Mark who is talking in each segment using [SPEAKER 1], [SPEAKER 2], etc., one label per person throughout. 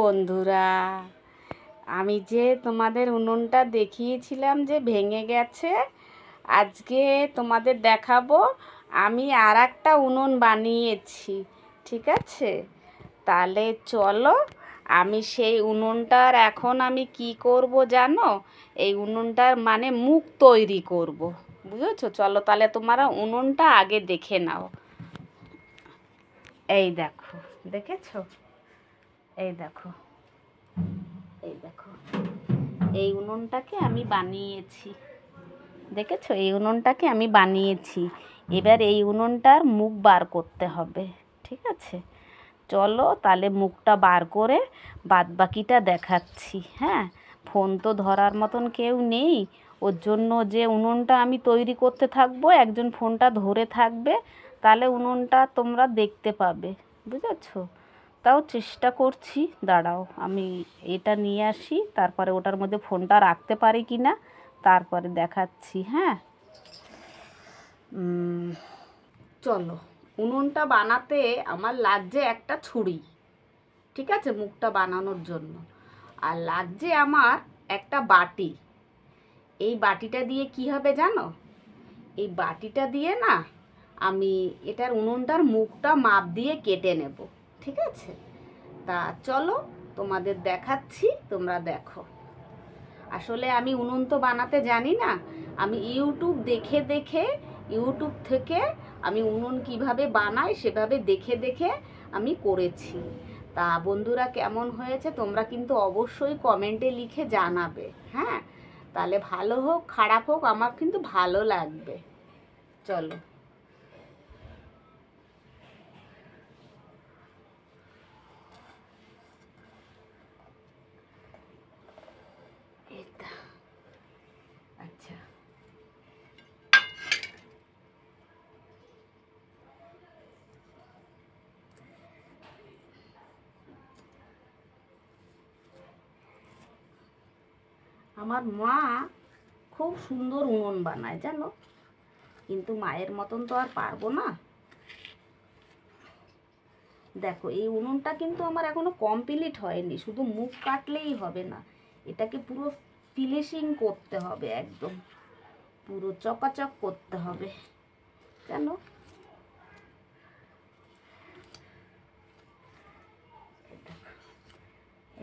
[SPEAKER 1] বন্ধুরা, আমি যে তোমাদের উনুনটা দেখিয়েছিলাম যে ভেঙে গেছে, আজকে তোমাদের দেখাবো আমি আর একটা উনুন বানিয়েছি। ঠিক আছে, তাহলে চলো। আমি সেই উনুনটার এখন আমি কি করব জানো? এই উনুনটার মানে মুখ তৈরি করব, বুঝেছো? চলো তাহলে তোমরা উনুনটা আগে দেখে নাও। এই দেখো, দেখেছো? এই দেখো, এই দেখো, এই উনুনটাকে আমি বানিয়েছি। দেখেছো? এই উনুনটাকে আমি বানিয়েছি। এবার এই উনুনটার মুখ বার করতে হবে। ঠিক আছে, চলো তাহলে মুখটা বার করে বাদবাকিটা দেখাচ্ছি। হ্যাঁ, ফোন তো ধরার মতন কেউ নেই, ওর জন্য যে উনুনটা আমি তৈরি করতে থাকবো, একজন ফোনটা ধরে থাকবে, তাহলে উনুনটা তোমরা দেখতে পাবে। বুঝেছো? তাও চেষ্টা করছি, দাঁড়াও আমি এটা নিয়ে আসি, তারপরে ওটার মধ্যে ফোনটা রাখতে পারি কি না তারপরে দেখাচ্ছি। হ্যাঁ, চলো। উনুনটা বানাতে আমার লাগছে একটা ছুরি, ঠিক আছে, মুখটা বানানোর জন্য। আর লাগছে আমার একটা বাটি। এই বাটিটা দিয়ে কি হবে জানো? এই বাটিটা দিয়ে না আমি এটার উনুনটার মুখটা মাপ দিয়ে কেটে নেব। ঠিক আছে, তা চলো তোমাদের দেখাচ্ছি, তোমরা দেখো। আসলে আমি উনুন তো বানাতে জানি না, আমি ইউটিউব দেখে দেখে, ইউটিউব থেকে আমি উনুন কিভাবে বানাই সেভাবে দেখে দেখে আমি করেছি। তা বন্ধুরা, কেমন হয়েছে তোমরা কিন্তু অবশ্যই কমেন্টে লিখে জানাবে। হ্যাঁ, তাহলে ভালো হোক খারাপ হোক আমার কিন্তু ভালো লাগবে। চলো। এটা আচ্ছা, আমার মা খুব সুন্দর উনুন বানায় জানো, কিন্তু মায়ের মতন তো আর পারবো না। দেখো, এই উনুনটা কিন্তু আমার এখনো কমপ্লিট হয়নি, শুধু মুখ কাটলেই হবে না, এটাকে পুরো ফিনিশিং করতে হবে, একদম পুরো চকাচক করতে হবে জানো।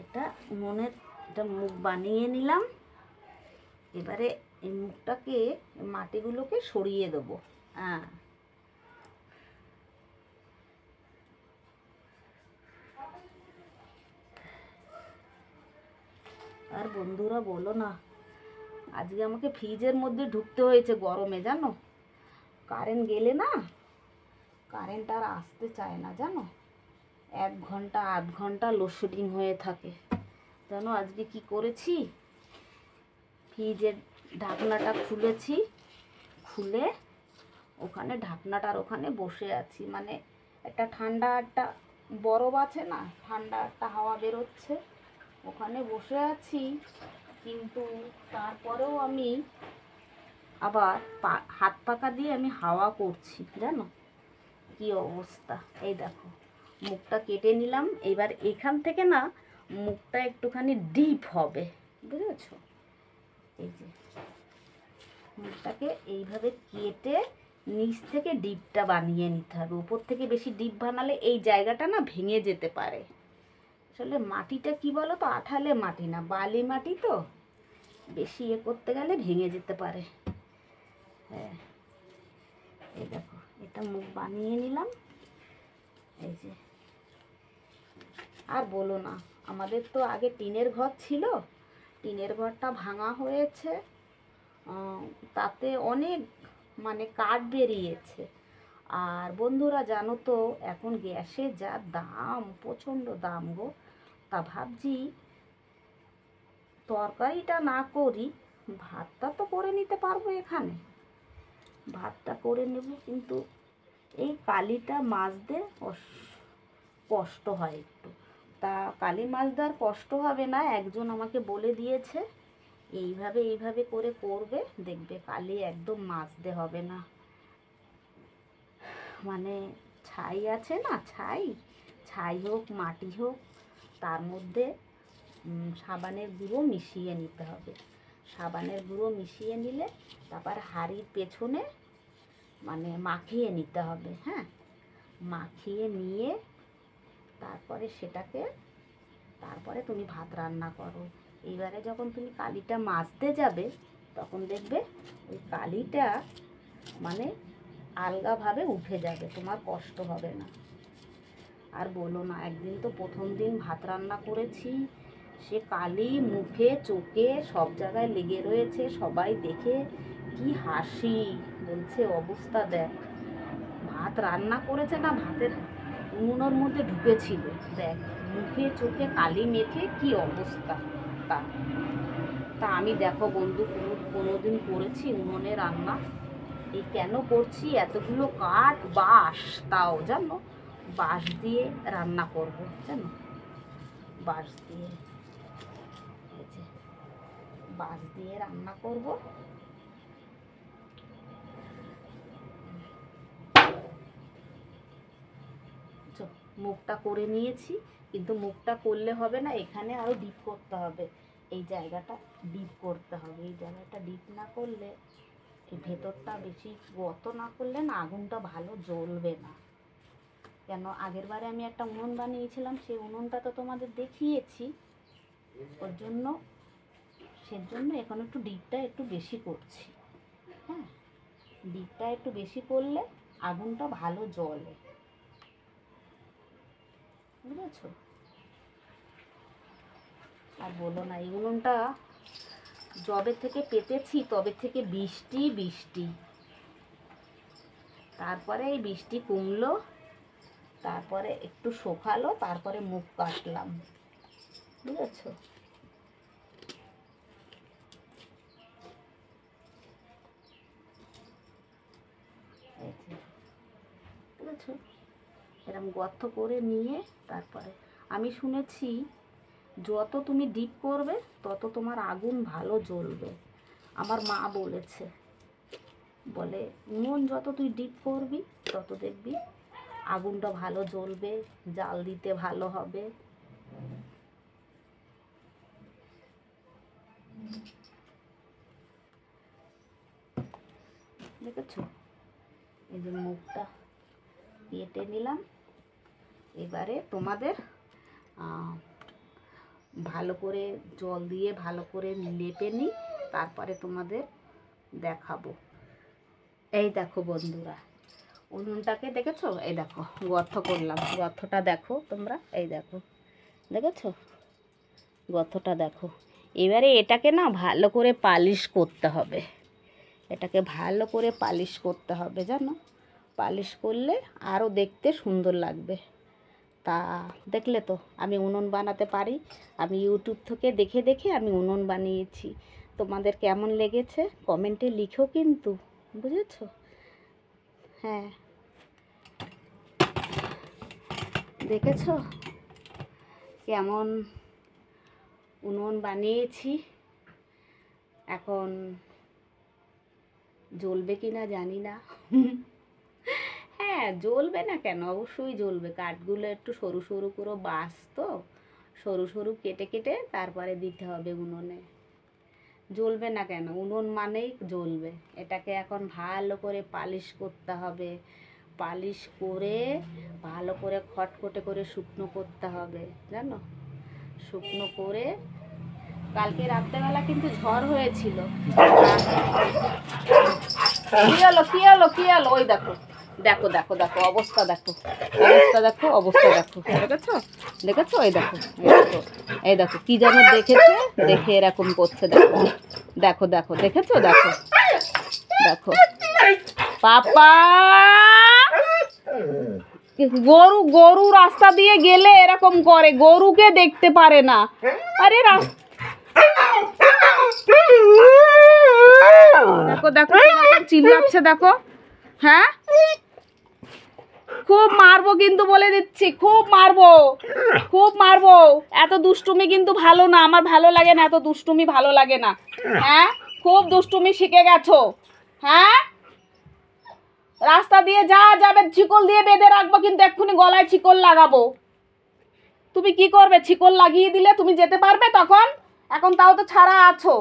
[SPEAKER 1] এটা উনুনের এটা মুখ বানিয়ে নিলাম। এবারে এই মুখটাকে, মাটিগুলোকে সরিয়ে দেবো। হ্যাঁ, আর বন্ধুরা বলো না, আজকে আমাকে ফ্রিজের মধ্যে ঢুকতে হয়েছে গরমে জানো। কারেন্ট গেলে না, কারেন্ট আর আসতে চায় না জানো, 1 ঘন্টা আধ ঘন্টা লোডশেডিং হয়ে থাকে। জানো আজকে কি করেছি? ফ্রিজের ঢাকনাটা খুলেছি, খুলে ওখানে ঢাকনাটার ওখানে বসে আছি, মানে একটা ঠান্ডা একটা বরফ আছে না, ঠান্ডা একটা হাওয়া বেরোচ্ছে, ওখানে বসে আছি। কিন্তু তারপরেও আমি আবার হাত পাকা দিয়ে আমি হাওয়া করছি জানো, কি অবস্থা। এই দেখো, মুখটা কেটে নিলাম। এবার এখান থেকে না মুখটা একটুখানি ডিপ হবে, বুঝেছো? এই যে মুখটাকে এইভাবে কেটে নিচ থেকে ডিপটা বানিয়ে নিতে হবে। উপর থেকে বেশি ডিপ বানালে এই জায়গাটা না ভেঙে যেতে পারে। আসলে মাটিটা কি বলো তো, আঠালে মাটি না, বালি মাটি তো, বেশি করতে গেলে ভেঙে যেতে পারে। হ্যাঁ, এই দেখো, এটা মুখ বানিয়ে নিলাম। এই যে, আর বলো না, আমাদের তো আগে টিনের ঘর ছিল, টিনের ঘরটা ভাঙা হয়েছে, তাতে অনেক মানে কাঠ বেরিয়েছে। আর বন্ধুরা জানো তো, এখন গ্যাসের যা দাম, প্রচণ্ড দাম গো। তা ভাবছি তরকারিটা না করি, ভাতটা তো করে নিতে পারবো এখানে, ভাতটা করে নেব, কিন্তু এই কালিটা মাজতে কষ্ট হয় একটু। তা কালি মাজতে আর কষ্ট হবে না, একজন আমাকে বলে দিয়েছে এইভাবে এইভাবে করে করবে, দেখবে কালি একদম মাজতে হবে না। মানে ছাই আছে না, ছাই, ছাই হোক মাটি হোক, তার মধ্যে সাবানের গুঁড়ো মিশিয়ে নিতে হবে। সাবানের গুঁড়ো মিশিয়ে নিলে তারপর হাঁড়ির পেছনে মানে মাখিয়ে নিতে হবে। হ্যাঁ, মাখিয়ে নিয়ে তারপরে সেটাকে তারপরে তুমি ভাত রান্না করো। এবারে যখন তুমি কালিটা মাজতে যাবে তখন দেখবে ওই কালিটা মানে আলগাভাবে উঠে যাবে, তোমার কষ্ট হবে না। আর বলো না, একদিন তো প্রথম দিন ভাত রান্না করেছি, সে কালি মুখে চোখে সব জায়গায় লেগে রয়েছে। সবাই দেখে কি হাসি, বলছে অবস্থা দেখ, ভাত রান্না করেছে না, ভাতের উনুনের মধ্যে ঢুকেছিল, দেখ মুখে চোখে কালি মেখে কি অবস্থা। তা তা আমি দেখো বন্ধু কোনোদিন করেছি উনুনে রান্না? এই কেন করছি, এতগুলো কাঠ বাঁশ, তাও জানো বাঁশ দিয়ে রান্না করবো, জানো বাঁশ দিয়ে, বাঁশ দিয়ে রান্না করব। মুখটা করে নিয়েছি, কিন্তু মুখটা করলে হবে না, এখানে আরও ডিপ করতে হবে, এই জায়গাটা ডিপ করতে হবে। এই জায়গাটা ডিপ না করলে, এই ভেতরটা বেশি গর্ত না করলে না আগুনটা ভালো জ্বলবে না। কেন আগের বারে আমি একটা উনুন বানিয়েছিলাম, সেই উনুনটা তো তোমাদের দেখিয়েছি, ওর জন্য সেজন্য এখন একটু ডিপটা একটু বেশি করছি। হ্যাঁ, ডিপটা একটু বেশি করলে আগুনটা ভালো জ্বলে, বুঝেছ? আর বলো না, এই উনুনটা যবে থেকে পেতেছি তবে থেকে বৃষ্টি বৃষ্টি, তারপরে এই বৃষ্টি কমলো, তারপরে একটু শুকালো, তারপরে মুখ কাটলাম, বুঝেছ? বুঝেছো, এরকম গর্ত করে নিয়ে তারপরে আমি শুনেছি যত তুমি ডিপ করবে তত তোমার আগুন ভালো জ্বলবে। আমার মা বলেছে, বলে উনুন যত তুই ডিপ করবি তত দেখবি আগুনটা ভালো জ্বলবে, জাল দিতে ভালো হবে। দেখেছো, এই যে মুখটা কেটে নিলাম। এবারে তোমাদের ভালো করে জল দিয়ে ভালো করে লেপে নিই, তারপরে তোমাদের দেখাবো। এই দেখো বন্ধুরা, উনুনটাকে দেখেছো, এই দেখো গর্ত করলাম, গর্তটা দেখো তোমরা, এই দেখো দেখেছো গর্তটা দেখো। এবারে এটাকে না ভালো করে পালিশ করতে হবে, এটাকে ভালো করে পালিশ করতে হবে, জানো পালিশ করলে আরও দেখতে সুন্দর লাগবে। তা দেখলে তো আমি উনুন বানাতে পারি, আমি ইউটিউব থেকে দেখে দেখে আমি উনুন বানিয়েছি। তোমাদের কেমন লেগেছে কমেন্টে লিখো কিন্তু, বুঝেছো? হ্যাঁ, দেখেছো কেমন উনুন বানিয়েছি। এখন জ্বলবে কি না জানি না। হ্যাঁ, জ্বলবে না কেন, অবশ্যই জ্বলবে। কাঠগুলো একটু সরু সরু করে বাঁশ তো, সরু সরু কেটে কেটে তারপরে দিতে হবে উনুনে, জ্বলবে না কেন, উনুন মানেই জ্বলবে। এটাকে এখন ভালো করে পালিশ করতে হবে, পালিশ করে ভালো করে খটখটে করে শুকনো করতে হবে, জানো শুকনো করে। কালকে রাত্রেবেলা কিন্তু ঝড় হয়েছিল। কি হলো কি হলো কি হলো, ওই দেখো দেখো দেখো দেখো অবস্থা, দেখো অবস্থা, দেখো অবস্থা, দেখো দেখেছো দেখেছো, এই দেখো এই দেখো এই দেখো কি যেন দেখেছে, দেখে এরকম করছে, দেখো দেখো দেখো দেখেছো, দেখো দেখো পাপা, গরু গরু রাস্তা দিয়ে গেলে এরকম করে, গরুকে দেখতে পারে না। আরে দেখো দেখো চিল্লাচ্ছে, দেখো। হ্যাঁ, খুব মারবো কিন্তু বলে দিচ্ছি, খুব মারবো খুব মারবো। এত দুষ্টুমি কিন্তু ভালো না, আমার ভালো লাগে না, এত দুষ্টুমি ভালো লাগে না। হ্যাঁ, খুব দুষ্টুমি শিখে গেছো। হ্যাঁ, রাস্তা দিয়ে যা যাবে শিকল দিয়ে বেঁধে রাখবো, কিন্তু এক্ষুনি গলায় শিকল লাগাবো। তুমি কি করবে? শিকল লাগিয়ে দিলে তুমি যেতে পারবে তখন? এখন তাও তো ছাড়া আছো।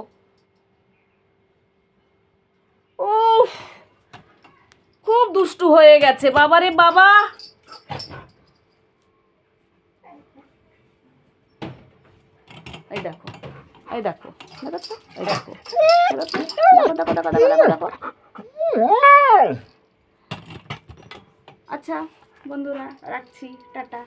[SPEAKER 1] উফ, খুব দুষ্টু হয়ে গেছে বাবারে বাবা। এই দেখো, এই দেখো, দেখো, এই দেখো, দেখো, দেখো, দেখো, দেখো, দেখো। আচ্ছা বন্ধুরা, রাখছি, টাটা।